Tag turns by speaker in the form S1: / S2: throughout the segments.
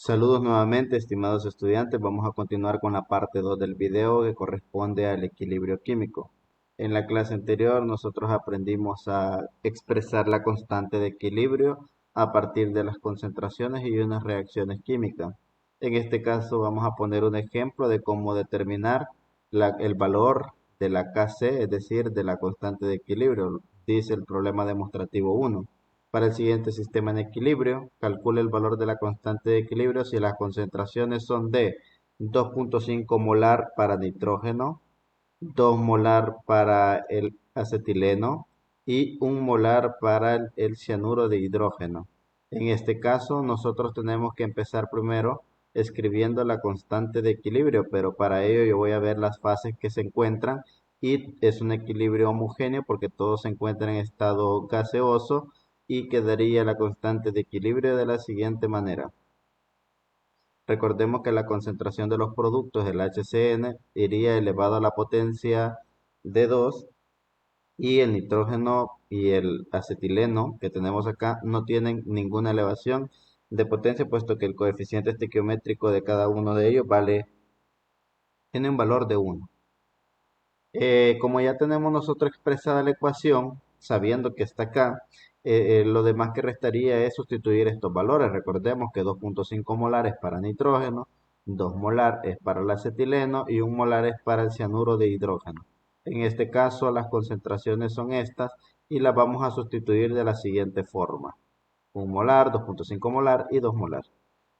S1: Saludos nuevamente, estimados estudiantes. Vamos a continuar con la parte 2 del video que corresponde al equilibrio químico. En la clase anterior nosotros aprendimos a expresar la constante de equilibrio a partir de las concentraciones y unas reacciones químicas. En este caso vamos a poner un ejemplo de cómo determinar el valor de la Kc, es decir, de la constante de equilibrio. Dice el problema demostrativo 1. Para el siguiente sistema en equilibrio, calcule el valor de la constante de equilibrio si las concentraciones son de 2.5 molar para nitrógeno, 2 molar para el acetileno y 1 molar para el cianuro de hidrógeno. En este caso, nosotros tenemos que empezar primero escribiendo la constante de equilibrio, pero para ello yo voy a ver las fases que se encuentran y es un equilibrio homogéneo porque todos se encuentran en estado gaseoso y quedaría la constante de equilibrio de la siguiente manera. Recordemos que la concentración de los productos del HCN iría elevado a la potencia de 2 y el nitrógeno y el acetileno que tenemos acá no tienen ninguna elevación de potencia puesto que el coeficiente estequiométrico de cada uno de ellos tiene un valor de 1. Como ya tenemos nosotros expresada la ecuación, sabiendo que está acá, lo demás que restaría es sustituir estos valores. Recordemos que 2.5 molar es para nitrógeno, 2 molar es para el acetileno y 1 molar es para el cianuro de hidrógeno. En este caso las concentraciones son estas y las vamos a sustituir de la siguiente forma. 1 molar, 2.5 molar y 2 molar.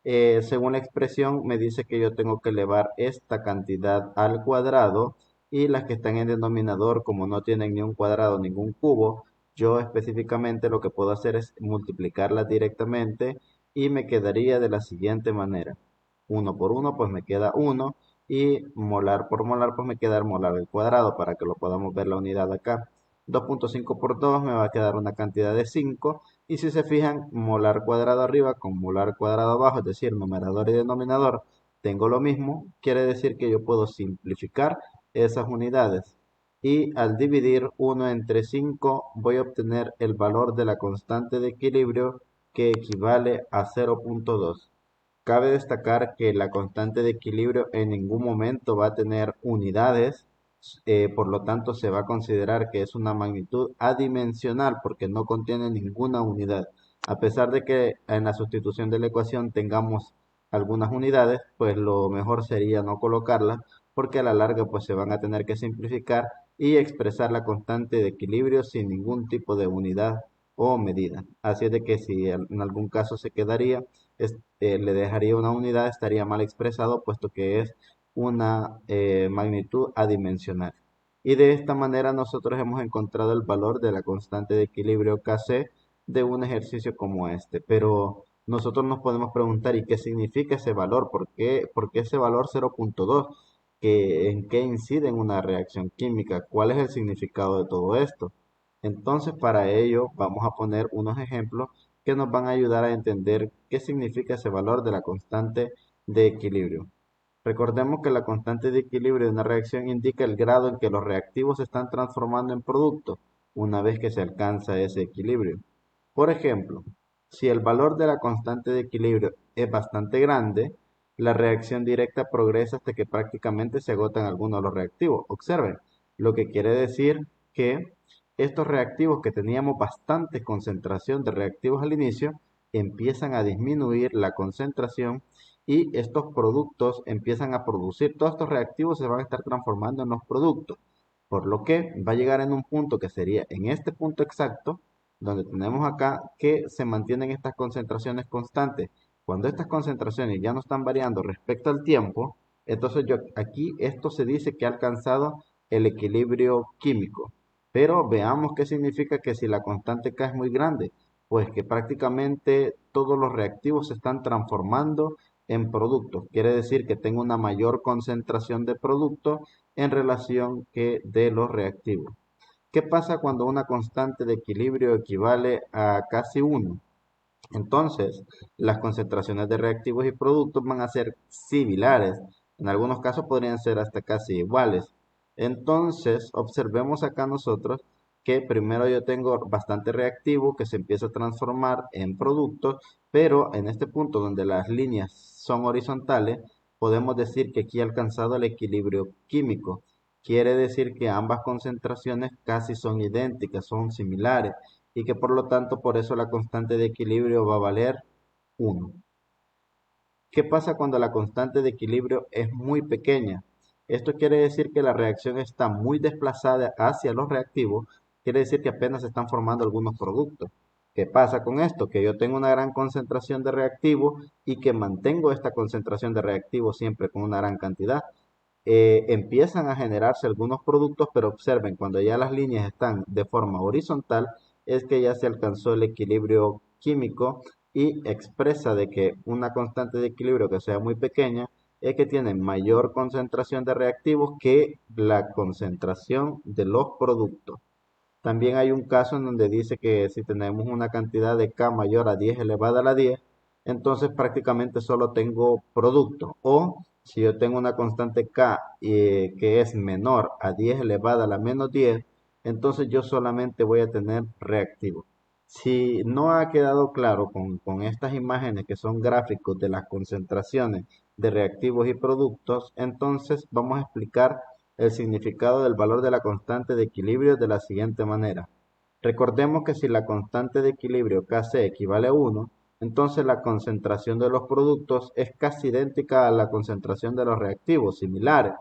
S1: Según la expresión me dice que yo tengo que elevar esta cantidad al cuadrado y las que están en denominador, como no tienen ni un cuadrado, ningún cubo, yo específicamente lo que puedo hacer es multiplicarlas directamente y me quedaría de la siguiente manera. 1 por 1 pues me queda 1 y molar por molar pues me queda el molar al cuadrado para que lo podamos ver la unidad acá. 2.5 por 2 me va a quedar una cantidad de 5 y si se fijan, molar cuadrado arriba con molar cuadrado abajo, es decir, numerador y denominador, tengo lo mismo, quiere decir que yo puedo simplificar esas unidades. Y al dividir 1 entre 5 voy a obtener el valor de la constante de equilibrio que equivale a 0.2. Cabe destacar que la constante de equilibrio en ningún momento va a tener unidades, por lo tanto se va a considerar que es una magnitud adimensional porque no contiene ninguna unidad. A pesar de que en la sustitución de la ecuación tengamos algunas unidades, pues lo mejor sería no colocarlas porque a la larga pues se van a tener que simplificar y expresar la constante de equilibrio sin ningún tipo de unidad o medida. Así es de que si en algún caso se quedaría, le dejaría una unidad, estaría mal expresado puesto que es una magnitud adimensional. Y de esta manera nosotros hemos encontrado el valor de la constante de equilibrio Kc de un ejercicio como este. Pero nosotros nos podemos preguntar, ¿y qué significa ese valor? ¿Por qué ese valor 0.2? ¿En qué incide en una reacción química? ¿Cuál es el significado de todo esto? Entonces, para ello vamos a poner unos ejemplos que nos van a ayudar a entender qué significa ese valor de la constante de equilibrio. Recordemos que la constante de equilibrio de una reacción indica el grado en que los reactivos se están transformando en productos una vez que se alcanza ese equilibrio. Por ejemplo, si el valor de la constante de equilibrio es bastante grande, la reacción directa progresa hasta que prácticamente se agotan algunos de los reactivos. Observen, lo que quiere decir que estos reactivos que teníamos bastante concentración de reactivos al inicio, empiezan a disminuir la concentración y estos productos empiezan a producir, todos estos reactivos se van a estar transformando en los productos, por lo que va a llegar en un punto que sería en este punto exacto, donde tenemos acá que se mantienen estas concentraciones constantes. Cuando estas concentraciones ya no están variando respecto al tiempo, entonces aquí esto se dice que ha alcanzado el equilibrio químico. Pero veamos qué significa que si la constante K es muy grande, pues que prácticamente todos los reactivos se están transformando en productos. Quiere decir que tengo una mayor concentración de producto en relación que de los reactivos. ¿Qué pasa cuando una constante de equilibrio equivale a casi 1? Entonces, las concentraciones de reactivos y productos van a ser similares. En algunos casos podrían ser hasta casi iguales. Entonces, observemos acá nosotros que primero yo tengo bastante reactivo que se empieza a transformar en productos, pero en este punto donde las líneas son horizontales, podemos decir que aquí he alcanzado el equilibrio químico. Quiere decir que ambas concentraciones casi son idénticas, son similares, y que por lo tanto por eso la constante de equilibrio va a valer 1. ¿Qué pasa cuando la constante de equilibrio es muy pequeña? Esto quiere decir que la reacción está muy desplazada hacia los reactivos, quiere decir que apenas se están formando algunos productos. ¿Qué pasa con esto? Que yo tengo una gran concentración de reactivo y que mantengo esta concentración de reactivo siempre con una gran cantidad. Empiezan a generarse algunos productos, pero observen, cuando ya las líneas están de forma horizontal, es que ya se alcanzó el equilibrio químico y expresa de que una constante de equilibrio que sea muy pequeña es que tiene mayor concentración de reactivos que la concentración de los productos. También hay un caso en donde dice que si tenemos una cantidad de K mayor a 10 elevada a la 10, entonces prácticamente solo tengo producto. O si yo tengo una constante K que es menor a 10 elevada a la menos 10, entonces yo solamente voy a tener reactivo. Si no ha quedado claro con estas imágenes que son gráficos de las concentraciones de reactivos y productos, entonces vamos a explicar el significado del valor de la constante de equilibrio de la siguiente manera. Recordemos que si la constante de equilibrio Kc equivale a 1, entonces la concentración de los productos es casi idéntica a la concentración de los reactivos, similares.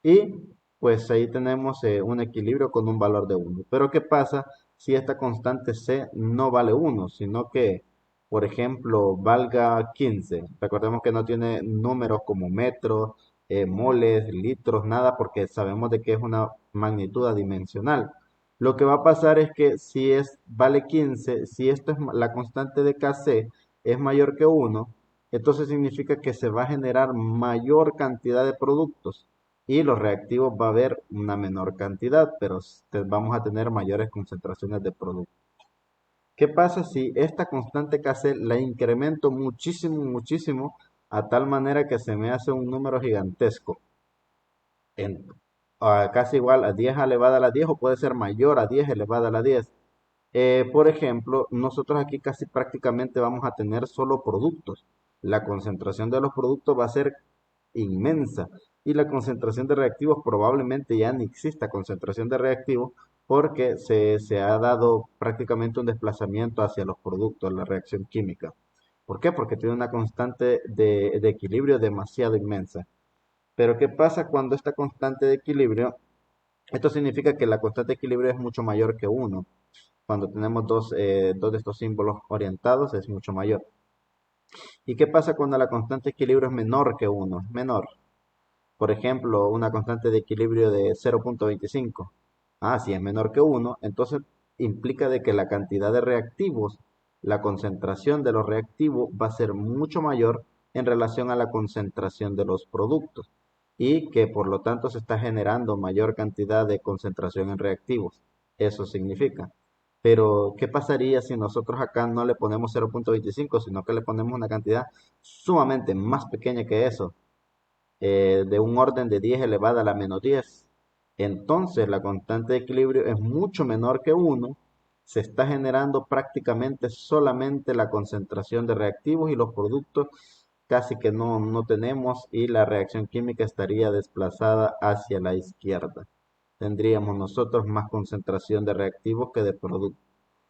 S1: Y pues ahí tenemos un equilibrio con un valor de 1. Pero ¿qué pasa si esta constante C no vale 1, sino que, por ejemplo, valga 15? Recordemos que no tiene números como metros, moles, litros, nada, porque sabemos de que es una magnitud adimensional. Lo que va a pasar es que si vale 15, si esto es la constante de Kc es mayor que 1, entonces significa que se va a generar mayor cantidad de productos y los reactivos va a haber una menor cantidad, pero vamos a tener mayores concentraciones de producto. ¿Qué pasa si esta constante Kc la incremento muchísimo, muchísimo, a tal manera que se me hace un número gigantesco? En, Casi igual a 10 elevada a la 10 o puede ser mayor a 10 elevada a la 10. Por ejemplo, nosotros aquí casi prácticamente vamos a tener solo productos. La concentración de los productos va a ser inmensa y la concentración de reactivos probablemente ya ni exista concentración de reactivos porque se ha dado prácticamente un desplazamiento hacia los productos, la reacción química. ¿Por qué? Porque tiene una constante de equilibrio demasiado inmensa. Pero ¿qué pasa cuando esta constante de equilibrio, esto significa que la constante de equilibrio es mucho mayor que uno? Cuando tenemos dos de estos símbolos orientados es mucho mayor. ¿Y qué pasa cuando la constante de equilibrio es menor que uno? Es menor. Por ejemplo, una constante de equilibrio de 0,25. Si es menor que uno, entonces implica de que la cantidad de reactivos, la concentración de los reactivos va a ser mucho mayor en relación a la concentración de los productos y que por lo tanto se está generando mayor cantidad de concentración en reactivos. Eso significa. Pero, ¿qué pasaría si nosotros acá no le ponemos 0,25, sino que le ponemos una cantidad sumamente más pequeña que eso? De un orden de 10 elevada a la menos 10. Entonces la constante de equilibrio es mucho menor que uno. Se está generando prácticamente solamente la concentración de reactivos y los productos casi que no tenemos y la reacción química estaría desplazada hacia la izquierda. Tendríamos nosotros más concentración de reactivos que de productos.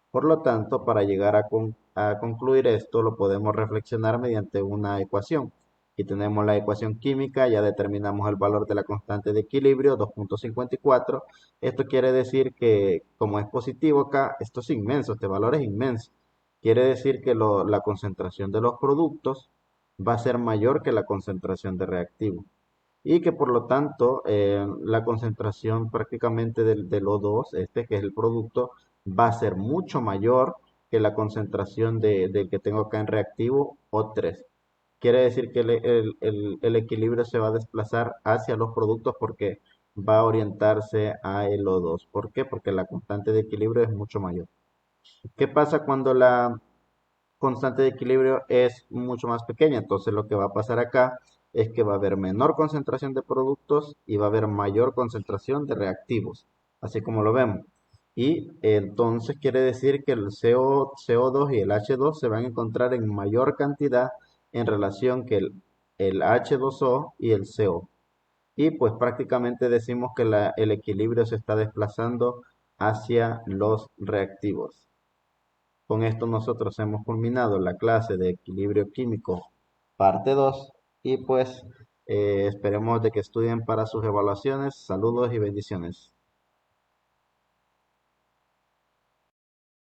S1: Por lo tanto, para llegar a concluir esto, lo podemos reflexionar mediante una ecuación. Y tenemos la ecuación química, ya determinamos el valor de la constante de equilibrio, 2,54. Esto quiere decir que, como es positivo acá, esto es inmenso, este valor es inmenso. Quiere decir que la concentración de los productos va a ser mayor que la concentración de reactivos y que por lo tanto la concentración prácticamente del O2, este que es el producto, va a ser mucho mayor que la concentración del que tengo acá en reactivo O3. Quiere decir que el equilibrio se va a desplazar hacia los productos porque va a orientarse a el O2. ¿Por qué? Porque la constante de equilibrio es mucho mayor. ¿Qué pasa cuando la constante de equilibrio es mucho más pequeña? Entonces lo que va a pasar acá es que va a haber menor concentración de productos y va a haber mayor concentración de reactivos, así como lo vemos. Y entonces quiere decir que el CO2 y el H2 se van a encontrar en mayor cantidad en relación que el H2O y el CO. Y pues prácticamente decimos que el equilibrio se está desplazando hacia los reactivos. Con esto nosotros hemos culminado la clase de equilibrio químico parte 2 y pues esperemos de que estudien para sus evaluaciones. Saludos y bendiciones.